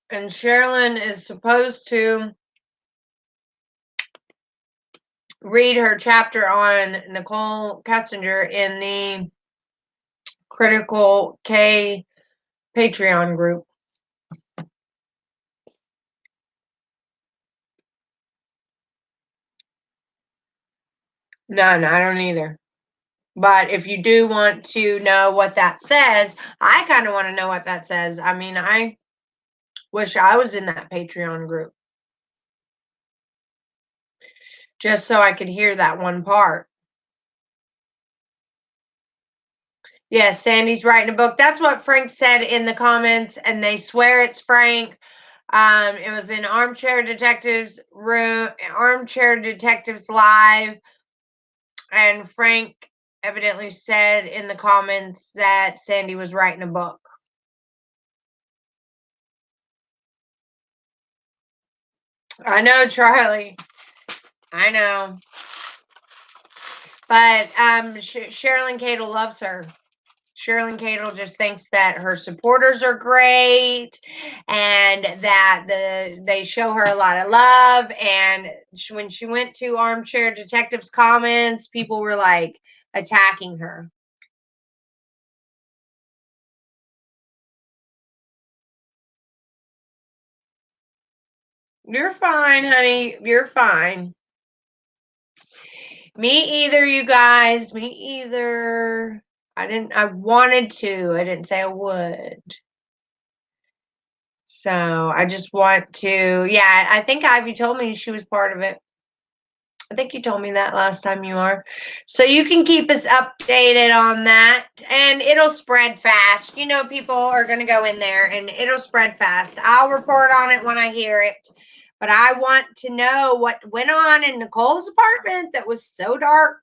S1: And Sherilyn is supposed to read her chapter on Nichol Kessinger in the Critical K Patreon group. None, I don't either. But if you do want to know what that says, I kind of want to know what that says. I mean, I wish I was in that Patreon group. Just so I could hear that one part. Yes, Sandy's writing a book. That's what Frank said in the comments, and they swear it's Frank. It was in Armchair Detectives room, Armchair Detectives Live, and Frank evidently said in the comments that Sandy was writing a book. I know, Charlie. I know. But Sherilyn Cato loves her. Sherilyn Cato just thinks that her supporters are great and that they show her a lot of love. And when she went to Armchair Detectives comments, people were like attacking her. You're fine, honey. You're fine. Me either, you guys. Me either. I wanted to. I didn't say I would. So I just want to, yeah, I think Ivy told me she was part of it. I think you told me that last time you are. So you can keep us updated on that and it'll spread fast. You know, people are going to go in there and it'll spread fast. I'll report on it when I hear it. But I want to know what went on in Nicole's apartment that was so dark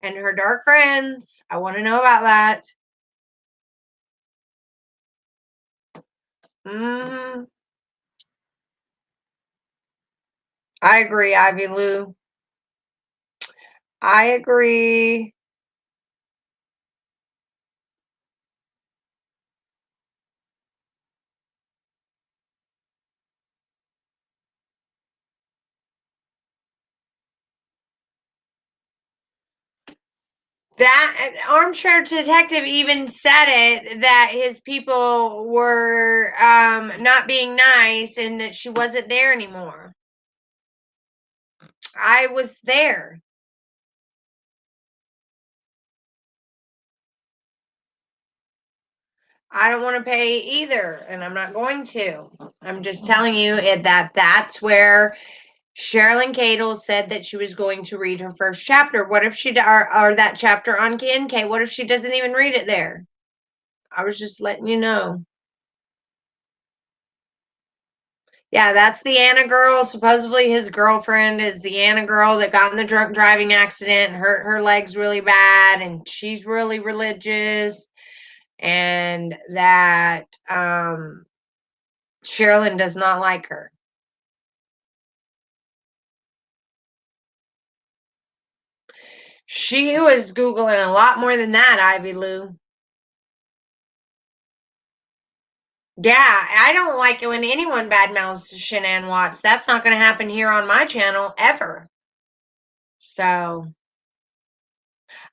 S1: and her dark friends. I want to know about that. I agree, Ivy Lou. I agree. That Armchair Detective even said it, that his people were not being nice and that she wasn't there anymore. I was there. I don't want to pay either, and I'm not going to. I'm just telling you that's where Sherilyn Cato said that she was going to read her first chapter. What if she or that chapter on K? What if she doesn't even read it there? I was just letting you know. Yeah, that's the Anna girl. Supposedly his girlfriend is the Anna girl that got in the drunk driving accident and hurt her legs really bad, and she's really religious, and that Sherilyn does not like her. She was Googling a lot more than that, Ivy Lou. Yeah, I don't like it when anyone badmouths Shanann Watts. That's not going to happen here on my channel ever. So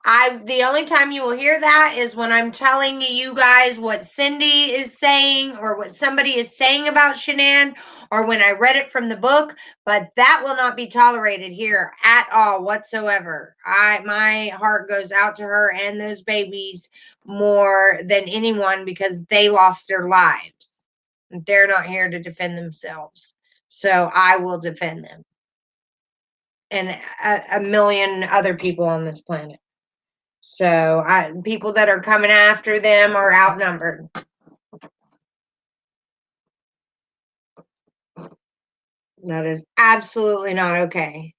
S1: The only time you will hear that is when I'm telling you guys what Cindy is saying or what somebody is saying about Shanann, or when I read it from the book, but that will not be tolerated here at all whatsoever. My heart goes out to her and those babies more than anyone because they lost their lives. They're not here to defend themselves. So I will defend them and a million other people on this planet. So people that are coming after them are outnumbered. That is absolutely not okay.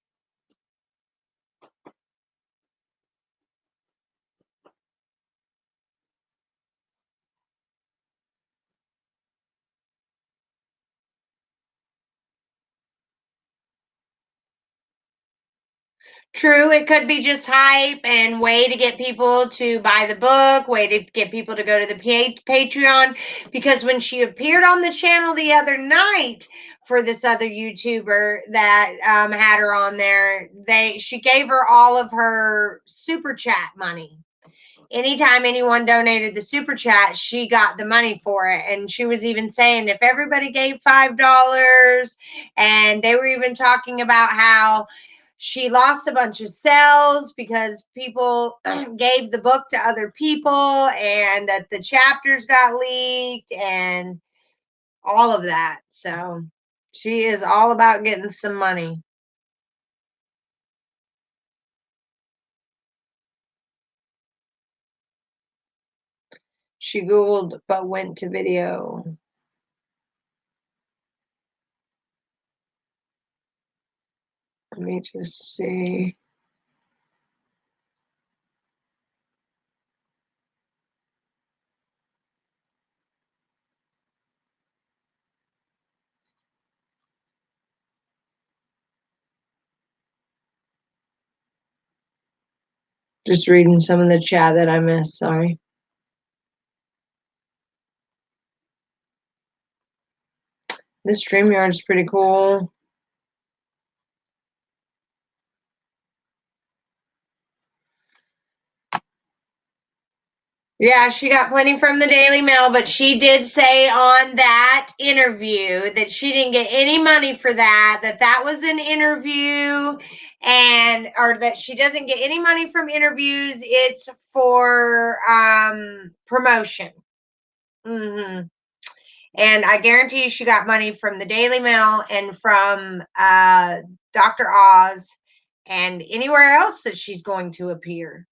S1: True, it could be just hype and way to get people to buy the book, way to get people to go to the Patreon. Because when she appeared on the channel the other night for this other YouTuber that had her on there, she gave her all of her super chat money. Anytime anyone donated the super chat, she got the money for it. And she was even saying if everybody gave $5, and they were even talking about how she lost a bunch of sales because people gave the book to other people and that the chapters got leaked and all of that. So she is all about getting some money. She Googled but went to video. Let me just see. Just reading some of the chat that I missed. Sorry. This StreamYard is pretty cool. Yeah, she got plenty from the Daily Mail, but she did say on that interview that she didn't get any money for that, that was an interview, and or that she doesn't get any money from interviews. It's for promotion. Mm-hmm. And I guarantee you she got money from the Daily Mail and from Dr. Oz and anywhere else that she's going to appear.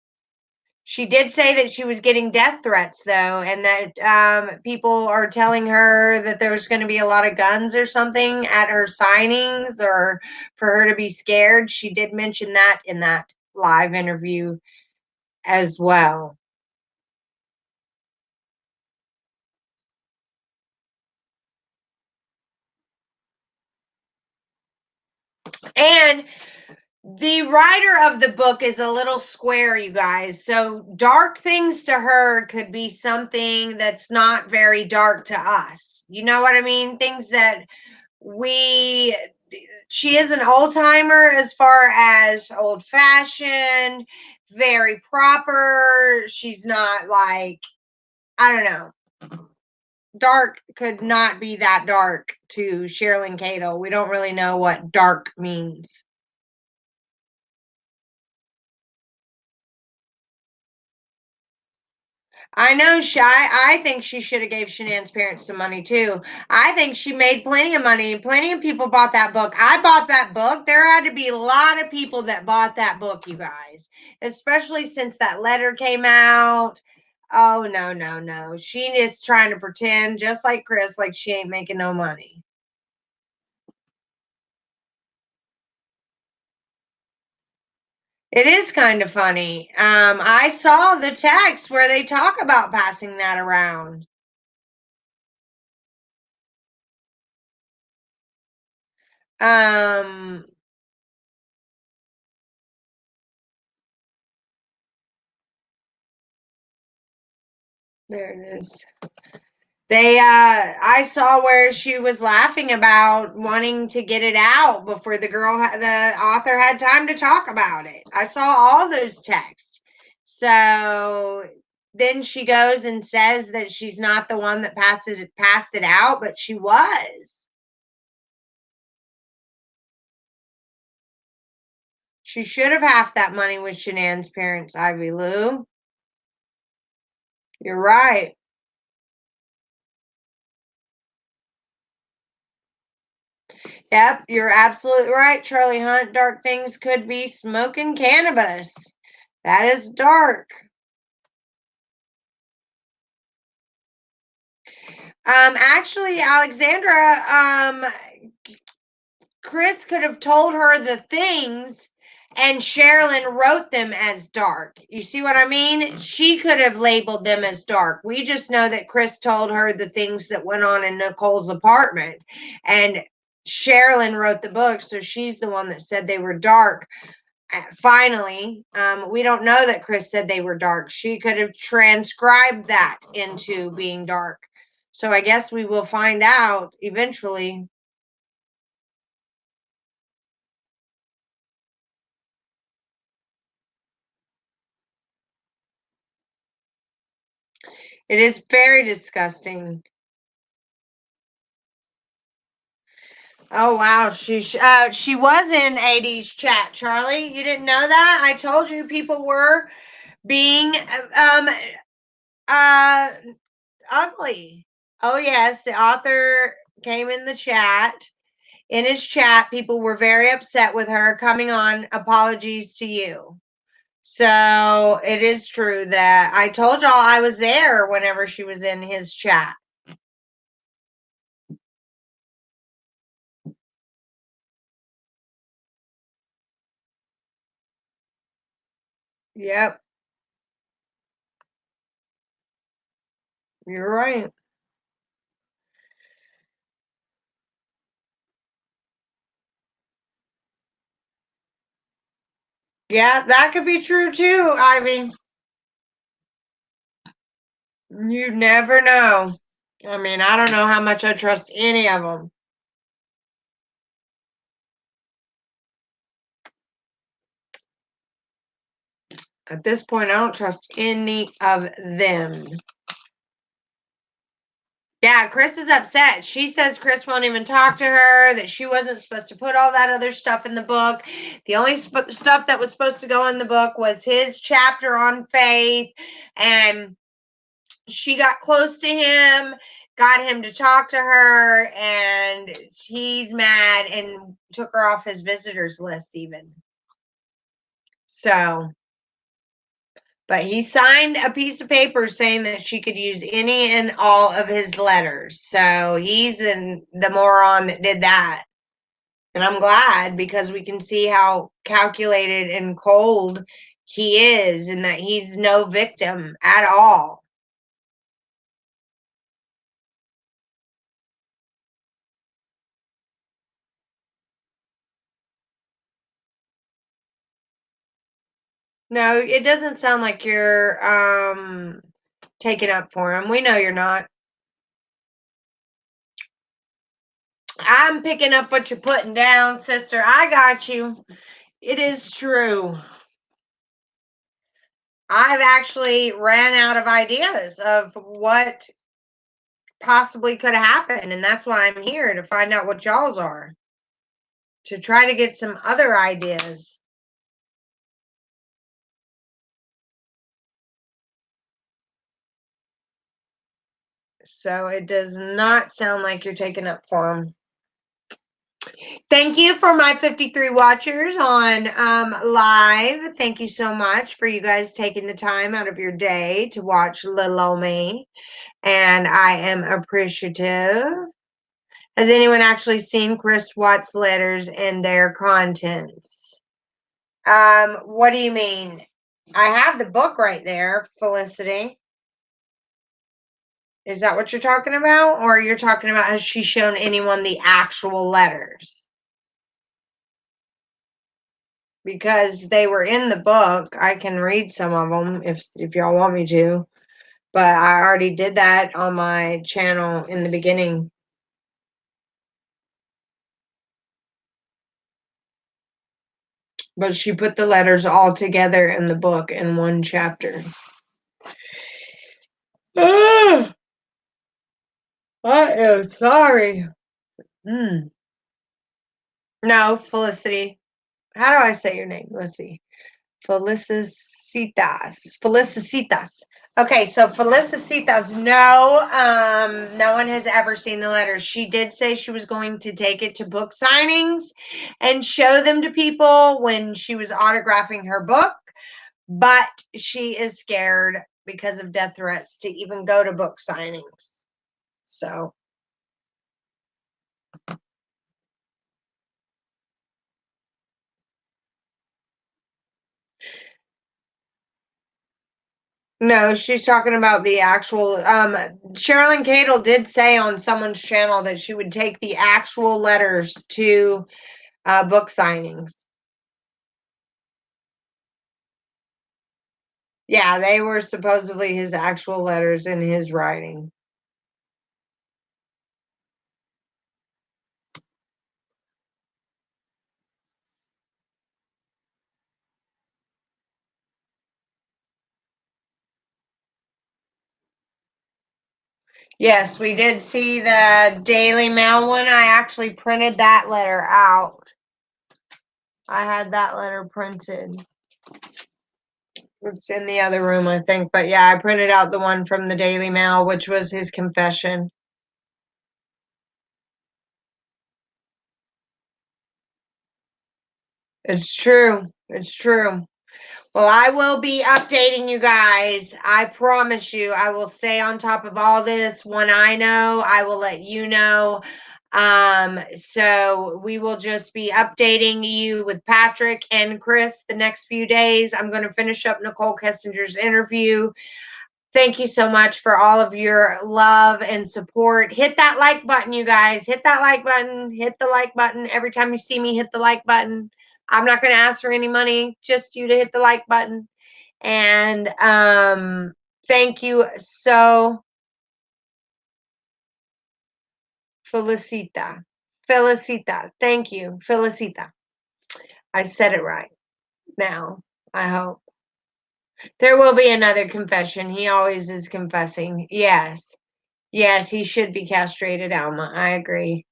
S1: She did say that she was getting death threats, though, and that people are telling her that there's going to be a lot of guns or something at her signings or for her to be scared. She did mention that in that live interview as well. And the writer of the book is a little square, you guys. So dark things to her could be something that's not very dark to us. You know what I mean? Things that she is an old timer as far as old fashioned, very proper. She's not like, I don't know. Dark could not be that dark to Sherilyn Cato. We don't really know what dark means. I know I think she should have gave Shanann's parents some money too. I think she made plenty of money. Plenty of people bought that book. I bought that book. There had to be a lot of people that bought that book, you guys. Especially since that letter came out. Oh no, no, no. She is trying to pretend, just like Chris, like she ain't making no money. It is kind of funny. I saw the text where they talk about passing that around. Um, there it is. I saw where she was laughing about wanting to get it out before the author had time to talk about it. I saw all those texts. So then she goes and says that she's not the one that passed it out, but she was. She should have half that money with Shanann's parents, Ivy Lou. You're right. Yep, you're absolutely right, Charlie Hunt. Dark things could be smoking cannabis. That is dark. Actually, Alexandra, Chris could have told her the things and Sherilyn wrote them as dark. You see what I mean? She could have labeled them as dark. We just know that Chris told her the things that went on in Nicole's apartment. And Sherilyn wrote the book, so she's the one that said they were dark. Finally, we don't know that Chris said they were dark. She could have transcribed that into being dark. So I guess we will find out eventually. It is very disgusting. Oh wow, she was in 80s chat, Charlie. You didn't know that? I told you people were being uh ugly. Oh yes, the author came in the chat. In his chat, people were very upset with her coming on. Apologies to you. So it is true that I told y'all I was there whenever she was in his chat. Yep, you're right. Yeah, that could be true too, Ivy. You never know. I mean, I don't know how much I trust any of them. At this point, I don't trust any of them. Yeah, Chris is upset. She says Chris won't even talk to her, that she wasn't supposed to put all that other stuff in the book. The only stuff that was supposed to go in the book was his chapter on faith. And she got close to him, got him to talk to her, and he's mad and took her off his visitors list, even. So. But he signed a piece of paper saying that she could use any and all of his letters. So he's the moron that did that. And I'm glad because we can see how calculated and cold he is and that he's no victim at all. No, it doesn't sound like you're taking up for him. We know you're not. I'm picking up what you're putting down, sister. I got you. It is true. I've actually ran out of ideas of what possibly could have happened, and that's why I'm here to find out what y'all's are, to try to get some other ideas. So it does not sound like you're taking up for them. Thank you for my 53 watchers on live. Thank you so much for you guys taking the time out of your day to watch little old me. And I am appreciative. Has anyone actually seen Chris Watts' letters and their contents? What do you mean? I have the book right there, Felicity. Is that what you're talking about? Or you're talking about has she shown anyone the actual letters? Because they were in the book. I can read some of them if y'all want me to. But I already did that on my channel in the beginning. But she put the letters all together in the book in one chapter. I am sorry. No, Felicity. How do I say your name? Let's see. Felicitas. Felicitas. Okay, so Felicitas, no one has ever seen the letters. She did say she was going to take it to book signings and show them to people when she was autographing her book, but she is scared because of death threats to even go to book signings. So no, she's talking about the actual Sherilyn Cadle did say on someone's channel that she would take the actual letters to book signings. Yeah, they were supposedly his actual letters in his writing. Yes, we did see the Daily Mail one. I actually printed that letter out. I had that letter printed. It's in the other room, I think. But yeah, I printed out the one from the Daily Mail, which was his confession. It's true. It's true. Well, I will be updating you guys. I promise you, I will stay on top of all this. When I know, I will let you know. So we will just be updating you with Patrick and Chris the next few days. I'm going to finish up Nichol Kessinger's interview. Thank you so much for all of your love and support. Hit that like button, you guys. Hit that like button. Hit the like button. Every time you see me, hit the like button. I'm not going to ask for any money, just you to hit the like button. And thank you so, Felicita. Felicita. Thank you, Felicita. I said it right now, I hope. There will be another confession. He always is confessing. Yes. Yes, he should be castrated, Alma. I agree.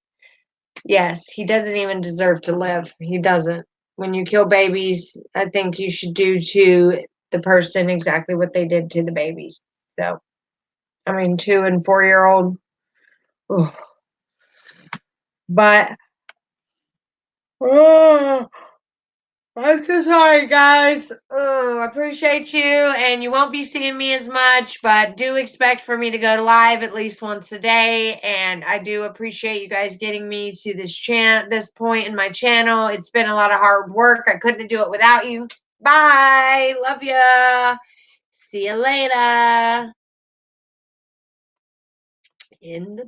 S1: Yes, he doesn't even deserve to live. He doesn't. When you kill babies, I think you should do to the person exactly what they did to the babies. So, I mean, 2 and 4-year-old. But, oh, I'm so sorry, guys. Oh, I appreciate you, and you won't be seeing me as much, but do expect for me to go to live at least once a day. And I do appreciate you guys getting me to this point in my channel. It's been a lot of hard work. I couldn't do it without you. Bye. Love ya. See you later. In the